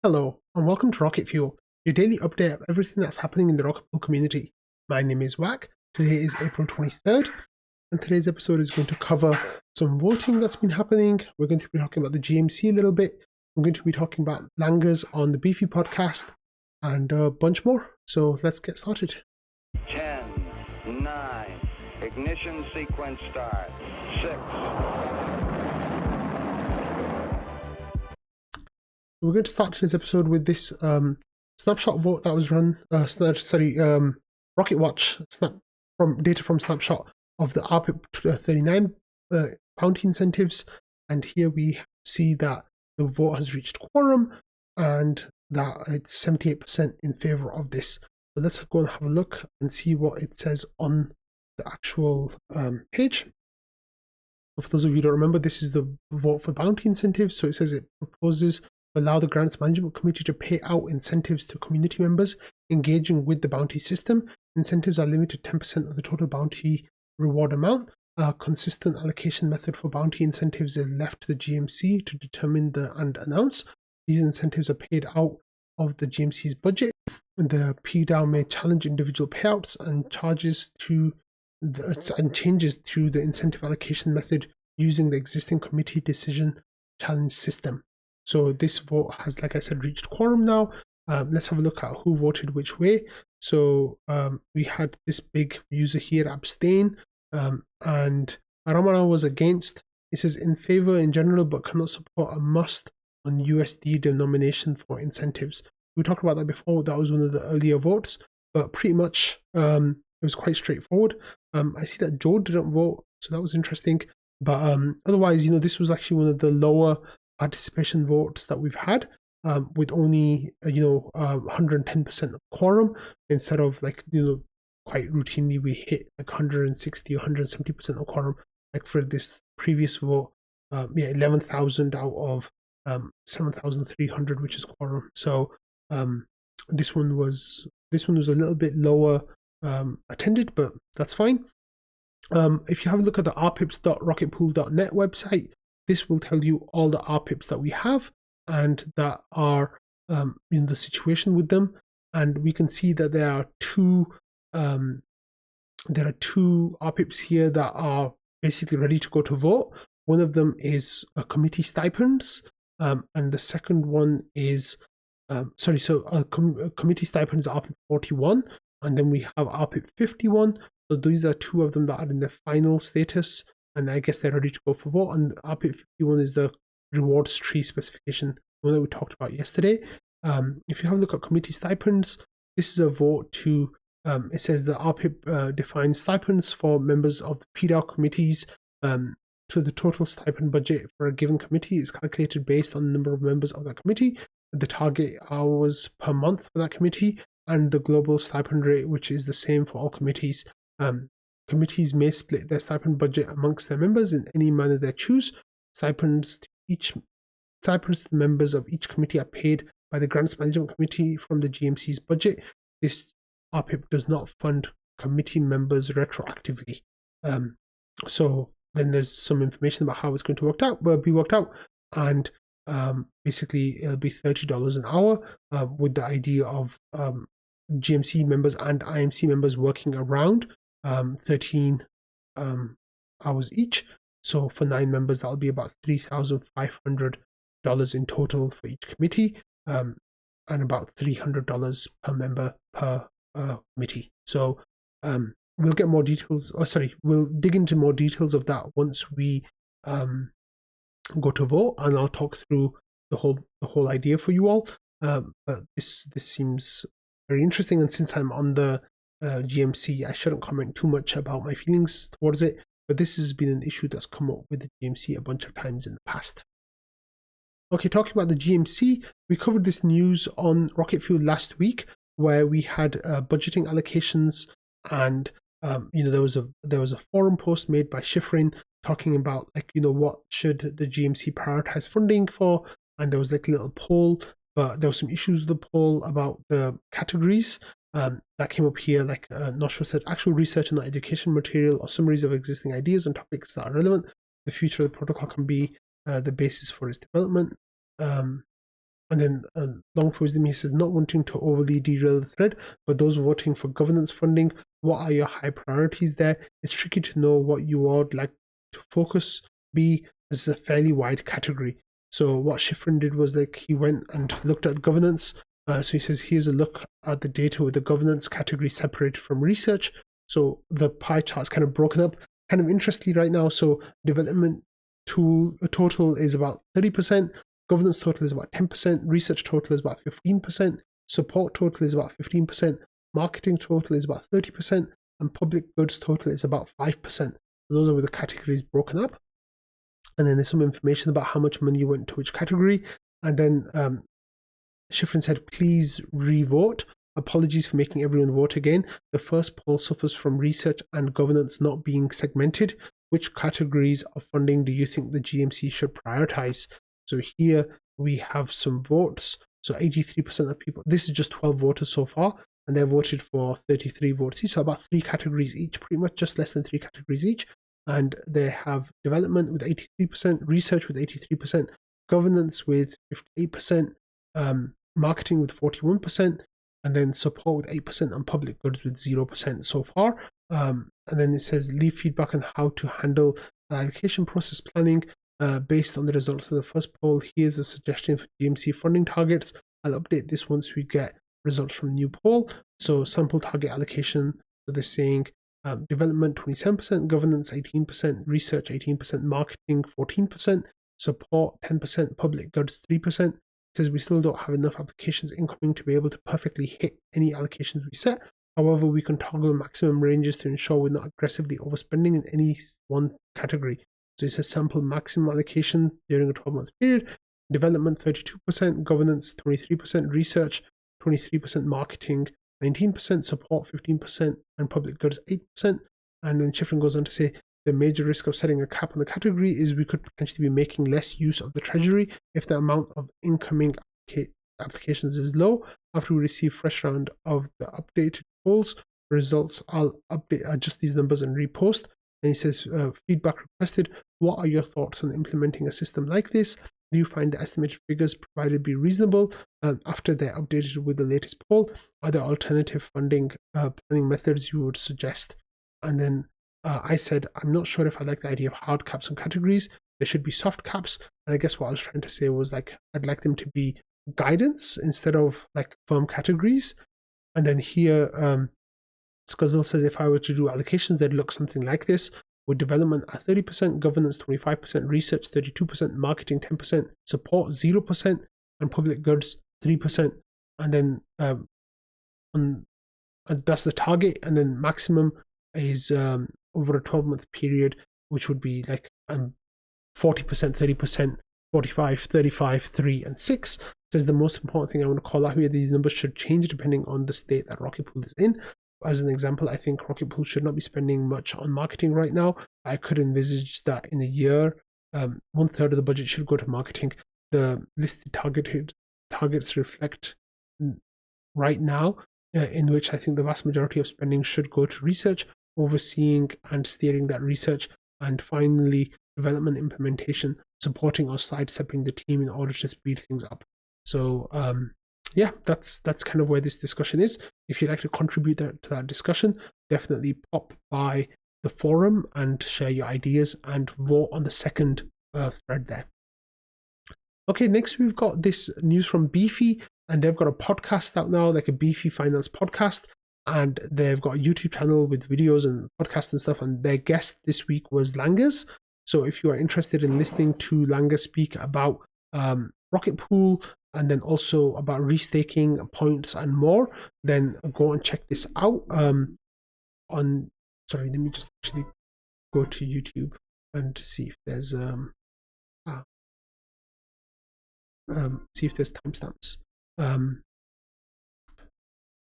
Hello, and welcome to Rocket Fuel, your daily update of everything that's happening in the Rocket Fuel community. My name is Wack. Today is April 23rd, and today's episode is going to cover some voting that's been happening. We're going to be talking about the GMC a little bit. We're going to be talking about Langers on the Beefy podcast, and a bunch more. So let's get started. 10, 9, ignition sequence start, 6. We're going to start today's episode with this snapshot vote that was run, Rocket Watch data from snapshot of the RPIP 39 bounty incentives. And here we see that the vote has reached quorum and that it's 78% in favor of this. So let's go and have a look and see what it says on the actual page. So for those of you who don't remember, this is the vote for bounty incentives. So it says it proposes allow the Grants Management Committee to pay out incentives to community members engaging with the bounty system. Incentives are limited to 10% of the total bounty reward amount. A consistent allocation method for bounty incentives is left to the GMC to determine and announce. These incentives are paid out of the GMC's budget. The PDAO may challenge individual payouts and changes to the incentive allocation method using the existing committee decision challenge system. So this vote has, like I said, reached quorum now. Let's have a look at who voted which way. So we had this big user here abstain, and Aramana was against. It says in favor in general, but cannot support a must on USD denomination for incentives. We talked about that before. That was one of the earlier votes, but pretty much it was quite straightforward. I see that Joe didn't vote, so that was interesting. But otherwise, this was actually one of the lower participation votes that we've had, with only 110% of quorum instead of quite routinely we hit like 160 170% of quorum like for this previous vote. 11,000 out of 7,300, which is quorum. So this one was a little bit lower attended, but that's fine. If you have a look at the rpips.rocketpool.net website, this will tell you all the RPIPs that we have and that are in the situation with them. And we can see that there are two RPIPs here that are basically ready to go to vote. One of them is committee stipends, and the second one is committee stipends RPIP 41, and then we have RPIP 51. So these are two of them that are in the final status, and I guess they're ready to go for vote. And RPIP 51 is the rewards tree specification, one that we talked about yesterday. If you have a look at committee stipends, this is a vote to, it says the RPIP defines stipends for members of the PDAO committees. So the total stipend budget for a given committee is calculated based on the number of members of that committee, the target hours per month for that committee, and the global stipend rate, which is the same for all committees. Committees may split their stipend budget amongst their members in any manner they choose. Stipends to the members of each committee are paid by the Grants Management Committee from the GMC's budget. This RPIP does not fund committee members retroactively. So then there's some information about how it's going to be worked out, and basically it'll be $30 an hour, with the idea of GMC members and IMC members working around 13 hours each. So for 9 members, that'll be about $3,500 in total for each committee, and about $300 per member per committee. So we'll get more details. We'll dig into more details of that once we go to vote, and I'll talk through the whole idea for you all. But this seems very interesting, and since I'm on the GMC, I shouldn't comment too much about my feelings towards it, but this has been an issue that's come up with the GMC a bunch of times in the past. Okay, talking about the GMC, we covered this news on Rocket Fuel last week, where we had budgeting allocations, and there was a forum post made by Schifrin talking about what should the GMC prioritize funding for, and there was like a little poll, but there were some issues with the poll about the categories. That came up here, like Noshua said, actual research on the education material or summaries of existing ideas on topics that are relevant. The future of the protocol can be the basis for its development. And then long for wisdom, he says, not wanting to overly derail the thread, but those voting for governance funding, what are your high priorities there? It's tricky to know what you would like to focus. B, this is a fairly wide category. So what Schifrin did was like he went and looked at governance. So he says, here's a look at the data with the governance category separated from research. So the pie chart's kind of broken up, kind of interestingly right now. So development total is about 30%. Governance total is about 10%, research total is about 15%, support total is about 15%, marketing total is about 30%, and public goods total is about 5%. Those are where the categories broken up. And then there's some information about how much money went to which category. And then Schifrin said, please re-vote. Apologies for making everyone vote again. The first poll suffers from research and governance not being segmented. Which categories of funding do you think the GMC should prioritize? So here we have some votes. So 83% of people, this is just 12 voters so far, and they voted for 33 votes each. So about 3 categories each, pretty much just less than 3 categories each. And they have development with 83%, research with 83%, governance with 58%, marketing with 41%, and then support with 8%, and public goods with 0% so far. And then it says leave feedback on how to handle the allocation process planning. Based on the results of the first poll, here's a suggestion for GMC funding targets. I'll update this once we get results from the new poll. So sample target allocation, so they're saying development 27%, governance 18%, research 18%, marketing 14%, support 10%, public goods 3%. It says we still don't have enough applications incoming to be able to perfectly hit any allocations we set. However, we can toggle maximum ranges to ensure we're not aggressively overspending in any one category. So it says sample maximum allocation during a 12-month period, development 32%, governance 23%, research 23%, marketing 19%, support 15%, and public goods 8%. And then Schifrin goes on to say the major risk of setting a cap on the category is we could potentially be making less use of the treasury if the amount of incoming applications is low. After we receive fresh round of the updated polls results, I'll adjust these numbers and repost. And he says, feedback requested. What are your thoughts on implementing a system like this? Do you find the estimated figures provided to be reasonable after they're updated with the latest poll? Are there alternative funding planning methods you would suggest? And then I said, I'm not sure if I like the idea of hard caps on categories. There should be soft caps. And I guess what I was trying to say was like, I'd like them to be guidance instead of like firm categories. And then here, Scuzzle says, if I were to do allocations, they'd look something like this, with development at 30%, governance 25%, research 32%, marketing 10%, support 0%, and public goods 3%. And then and that's the target. And then maximum is over a 12-month period, which would be like 40%, 30%, 45, 35, 3, and 6. Says the most important thing I want to call out here, these numbers should change depending on the state that Rocket Pool is in. As an example, I think Rocket Pool should not be spending much on marketing right now. I could envisage that in a year, 1/3 of the budget should go to marketing. The listed targets reflect right now, in which I think the vast majority of spending should go to research, overseeing and steering that research, and finally development implementation, supporting or sidestepping the team in order to speed things up. So yeah, that's kind of where this discussion is. If you'd like to contribute to that discussion, definitely pop by the forum and share your ideas and vote on the second thread there. Okay, next we've got this news from Beefy, and they've got a podcast out now, like a Beefy Finance podcast, and they've got a YouTube channel with videos and podcasts and stuff, and their guest this week was Langas. So if you are interested in listening to Langas speak about Rocket Pool, and then also about restaking points and more, then go and check this out. Let me just actually go to YouTube and see if there's timestamps.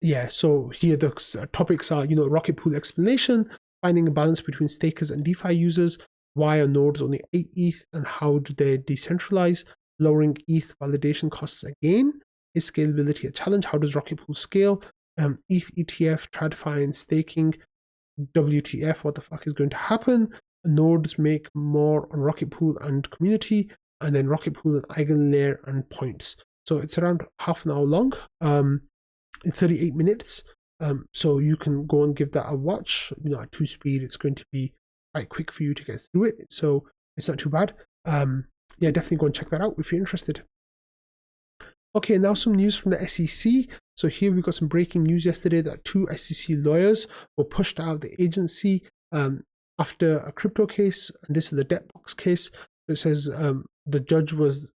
Yeah, so here the topics are, Rocket Pool explanation, finding a balance between stakers and DeFi users, why are nodes only 8 ETH and how do they decentralize, lowering ETH validation costs again, is scalability a challenge, how does Rocket Pool scale, ETH ETF, TradFi and staking, WTF, what the fuck is going to happen, nodes make more on Rocket Pool and community, and then Rocket Pool and EigenLayer and points. So it's around half an hour long, in 38 minutes. So you can go and give that a watch. At 2 speed, it's going to be quite quick for you to get through it. So it's not too bad. Yeah, definitely go and check that out if you're interested. Okay, now some news from the SEC. So here we got some breaking news yesterday that 2 SEC lawyers were pushed out of the agency after a crypto case, and this is the debt box case. It says the judge was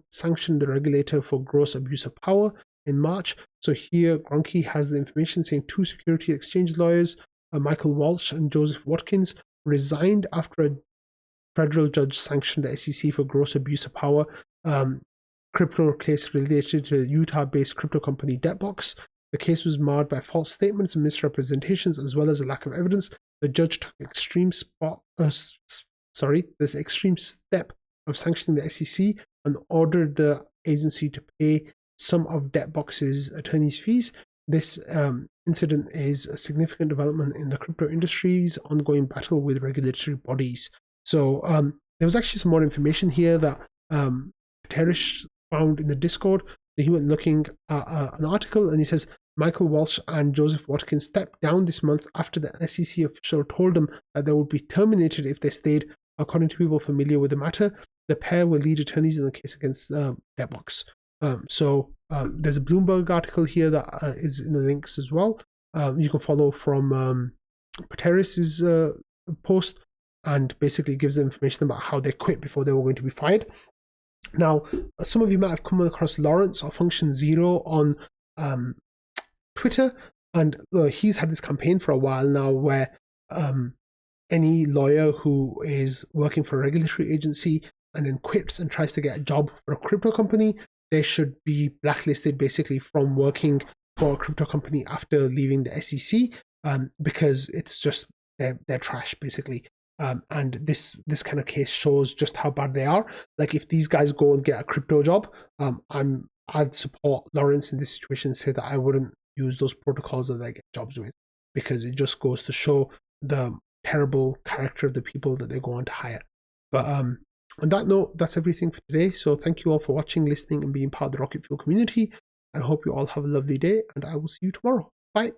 sanctioned the regulator for gross abuse of power in March. So here Gronky has the information saying 2 security exchange lawyers, Michael Walsh and Joseph Watkins, resigned after a federal judge sanctioned the SEC for gross abuse of power. Crypto case related to Utah-based crypto company Debtbox. The case was marred by false statements and misrepresentations, as well as a lack of evidence. The judge took this extreme step of sanctioning the SEC and ordered the agency to pay some of Debtbox's attorney's fees. This incident is a significant development in the crypto industry's ongoing battle with regulatory bodies. So there was actually some more information here that Paterish found in the Discord. He went looking at an article, and he says Michael Walsh and Joseph Watkins stepped down this month after the SEC official told them that they would be terminated if they stayed. According to people familiar with the matter, the pair were lead attorneys in the case against Debtbox. So there's a Bloomberg article here that is in the links as well. You can follow from Paterish's post, and basically gives information about how they quit before they were going to be fired. Now, some of you might have come across Lawrence or Function Zero on Twitter, and he's had this campaign for a while now where any lawyer who is working for a regulatory agency and then quits and tries to get a job for a crypto company, they should be blacklisted basically from working for a crypto company after leaving the SEC, because it's just they're trash basically. And this kind of case shows just how bad they are. Like, if these guys go and get a crypto job, I'd support Lawrence in this situation and say that I wouldn't use those protocols that they get jobs with, because it just goes to show the terrible character of the people that they go on to hire. But on that note, that's everything for today. So thank you all for watching, listening, and being part of the Rocket Fuel community. I hope you all have a lovely day, and I will see you tomorrow. Bye.